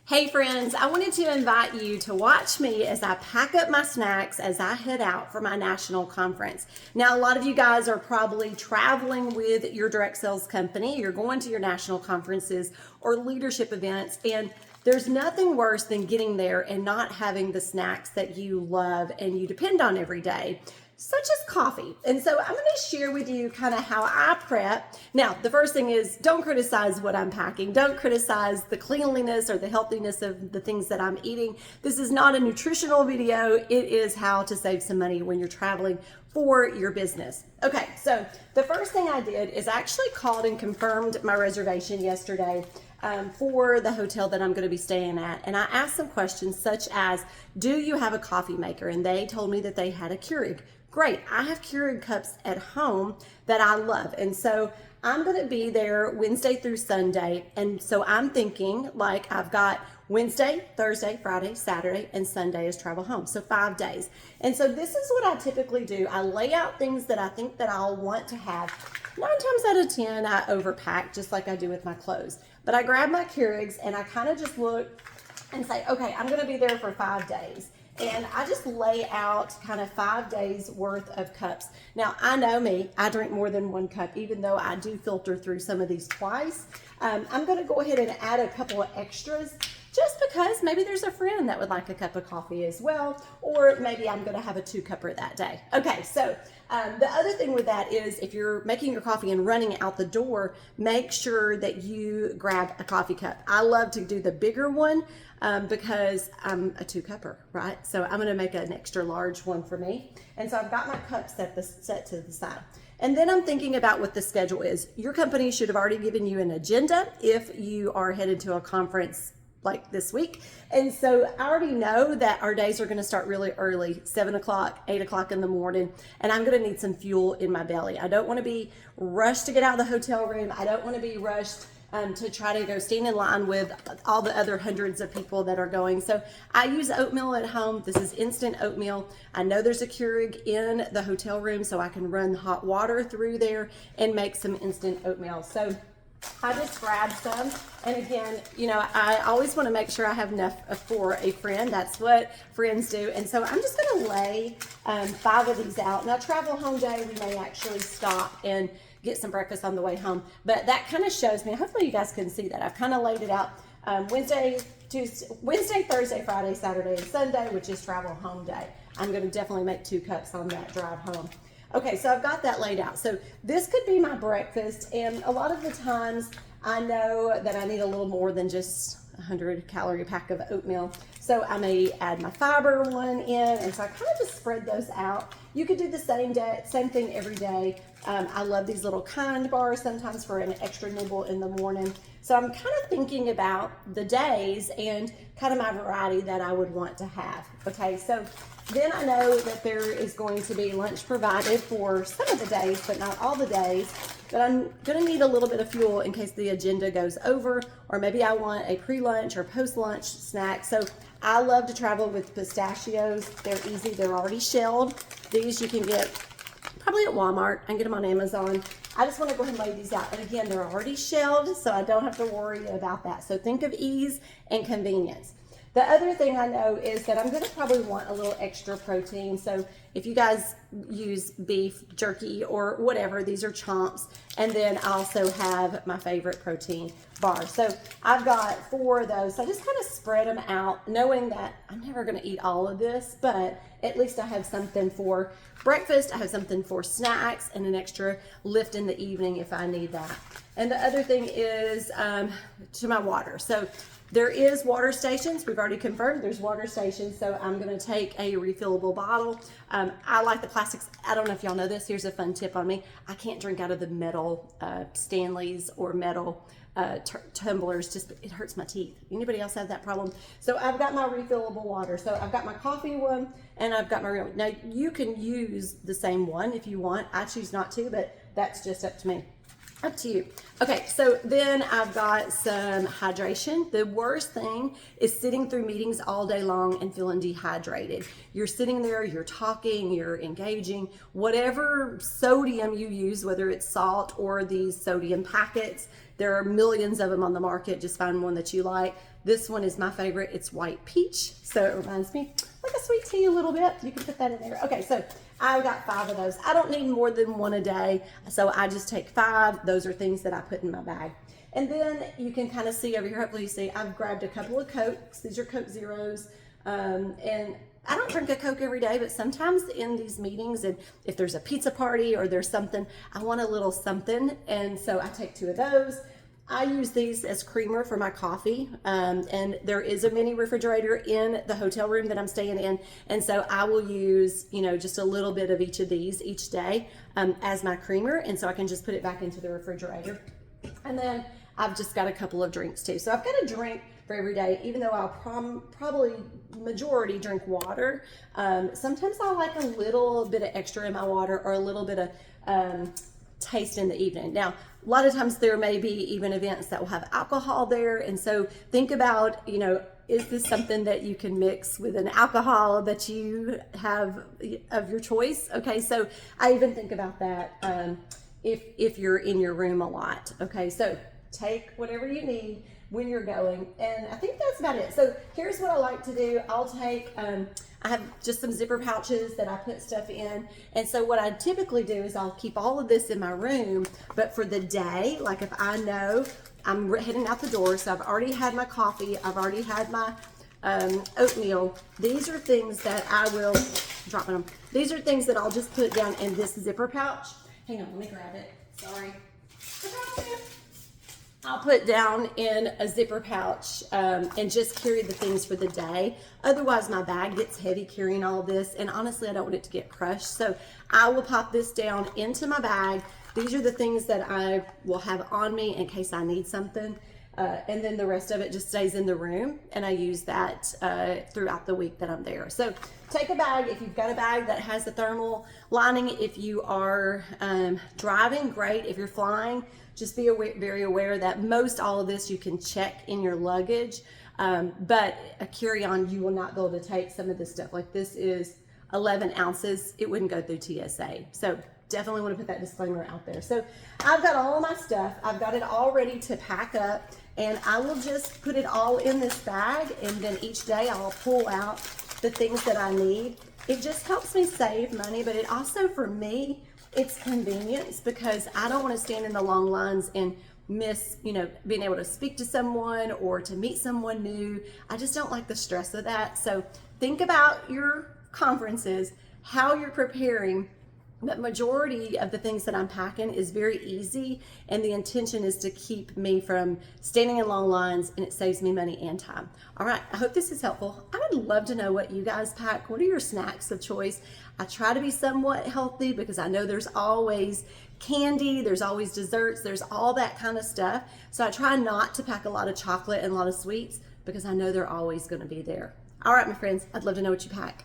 Hey friends, I wanted to invite you to watch me as I pack up my snacks as I head out for my national conference. Now, a lot of you guys are probably traveling with your direct sales company. You're going to your national conferences or leadership events, and there's nothing worse than getting there and not having the snacks that you love and you depend on every day, such as coffee. And so I'm going to share with you kind of how I prep. Now, the first thing is don't criticize what I'm packing. Don't criticize the cleanliness or the healthiness of the things that I'm eating. This is not a nutritional video. It is how to save some money when you're traveling for your business. Okay, so the first thing I did is I actually called and confirmed my reservation yesterday for the hotel that I'm going to be staying at. And I asked some questions such as, do you have a coffee maker? And they told me that they had a Keurig. Great. I have Keurig cups at home that I love. And so I'm going to be there Wednesday through Sunday. And so I'm thinking like I've got Wednesday, Thursday, Friday, Saturday, and Sunday is travel home. So 5 days. And so this is what I typically do. I lay out things that I think that I'll want to have. 9 times out of 10, I overpack just like I do with my clothes. But I grab my Keurigs and I kind of just look and say, okay, I'm going to be there for 5 days. And I just lay out kind of 5 days worth of cups. Now, I know me, I drink more than 1 cup, even though I do filter through some of these twice. I'm gonna go ahead and add a couple of extras just because maybe there's a friend that would like a cup of coffee as well, or maybe I'm gonna have a 2-cupper that day. Okay, so the other thing with that is if you're making your coffee and running out the door, make sure that you grab a coffee cup. I love to do the bigger one because I'm a 2-cupper, right? So I'm gonna make an extra large one for me. And so I've got my cups set to the side. And then I'm thinking about what the schedule is. Your company should have already given you an agenda if you are headed to a conference like this week. And so I already know that our days are going to start really early, 7 o'clock, 8 o'clock in the morning, and I'm going to need some fuel in my belly. I don't want to be rushed to get out of the hotel room. I don't want to be rushed to try to go stand in line with all the other hundreds of people that are going. So I use oatmeal at home. This is instant oatmeal. I know there's a Keurig in the hotel room, so I can run hot water through there and make some instant oatmeal. So I just grabbed some, and again, you know, I always want to make sure I have enough for a friend. That's what friends do. And so I'm just going to lay 5 of these out. Now, travel home day, we may actually stop and get some breakfast on the way home, but that kind of shows me, hopefully you guys can see that I've kind of laid it out Wednesday, Thursday, Friday, Saturday, and Sunday, which is travel home day. I'm going to definitely make 2 cups on that drive home. Okay, so I've got that laid out. So this could be my breakfast, and a lot of the times I know that I need a little more than just 100-calorie pack of oatmeal. So I may add my fiber one in, and so I kind of just spread those out. You could do the same thing every day. I love these little Kind bars sometimes for an extra nibble in the morning. So I'm kind of thinking about the days and kind of my variety that I would want to have. Okay, so then I know that there is going to be lunch provided for some of the days, but not all the days. But I'm going to need a little bit of fuel in case the agenda goes over, or maybe I want a pre-lunch or post-lunch snack. So I love to travel with pistachios. They're easy. They're already shelled. These you can get probably at Walmart. I can get them on Amazon. I just want to go ahead and lay these out. And again, they're already shelled, so I don't have to worry about that. So think of ease and convenience. The other thing I know is that I'm going to probably want a little extra protein. So if you guys use beef jerky or whatever, these are chomps. And then I also have my favorite protein bar. So I've got 4 of those. So I just kind of spread them out, knowing that I'm never going to eat all of this, but at least I have something for breakfast. I have something for snacks and an extra lift in the evening if I need that. And the other thing is to my water. So there is water stations. We've already confirmed there's water stations. So I'm going to take a refillable bottle. I like the plastics. I don't know if y'all know this. Here's a fun tip on me. I can't drink out of the metal Stanleys or metal tumblers. Just it hurts my teeth. Anybody else have that problem? So I've got my refillable water. So I've got my coffee one and I've got my real. Now you can use the same one if you want. I choose not to, but that's just up to me. Up to you. Okay, so then I've got some hydration. The worst thing is sitting through meetings all day long and feeling dehydrated. You're sitting there, you're talking, you're engaging, whatever sodium you use, whether it's salt or these sodium packets, There are millions of them on the market. Just find one that you like. This one is my favorite. It's white peach. So it reminds me like a sweet tea a little bit. You can put that in there. Okay, so I've got 5 of those. I don't need more than 1 a day. So I just take 5. Those are things that I put in my bag. And then you can kind of see over here, hopefully you see, I've grabbed a couple of Cokes. These are Coke Zeros. And I don't drink a Coke every day, but sometimes in these meetings, and if there's a pizza party or there's something, I want a little something. And so I take 2 of those. I use these as creamer for my coffee. And there is a mini refrigerator in the hotel room that I'm staying in. And so I will use, you know, just a little bit of each of these each day as my creamer. And so I can just put it back into the refrigerator. And then I've just got a couple of drinks too. So I've got a drink for every day, even though I'll probably majority drink water. Sometimes I like a little bit of extra in my water or a little bit of taste in the evening. Now, a lot of times there may be even events that will have alcohol there. And so think about, you know, is this something that you can mix with an alcohol that you have of your choice? Okay, so I even think about that if you're in your room a lot. Okay, so take whatever you need when you're going, and I think that's about it. So here's what I like to do. I'll take I have just some zipper pouches that I put stuff in, and so what I typically do is I'll keep all of this in my room, but for the day, like if I know I'm heading out the door, so I've already had my coffee, I've already had my oatmeal, these are things that I will drop them. These are things that I'll just put down in this zipper pouch. Hang on, let me grab it. Sorry. I'll put down in a zipper pouch and just carry the things for the day. Otherwise, my bag gets heavy carrying all this, and honestly, I don't want it to get crushed. So I will pop this down into my bag. These are the things that I will have on me in case I need something. And then the rest of it just stays in the room, and I use that throughout the week that I'm there. So take a bag if you've got a bag that has the thermal lining. If you are driving, great. If you're flying, just be very aware that most all of this you can check in your luggage, but a carry-on, you will not be able to take some of this stuff. Like this is 11 ounces. It wouldn't go through TSA. So definitely want to put that disclaimer out there. So I've got all of my stuff. I've got it all ready to pack up, and I will just put it all in this bag, and then each day I'll pull out the things that I need. It just helps me save money, but it also, for me, it's convenience, because I don't want to stand in the long lines and miss, you know, being able to speak to someone or to meet someone new. I just don't like the stress of that. So think about your conferences, how you're preparing. But majority of the things that I'm packing is very easy, and the intention is to keep me from standing in long lines, and it saves me money and time. All right, I hope this is helpful. I would love to know what you guys pack. What are your snacks of choice? I try to be somewhat healthy because I know there's always candy, there's always desserts, there's all that kind of stuff. So I try not to pack a lot of chocolate and a lot of sweets because I know they're always going to be there. All right, my friends, I'd love to know what you pack.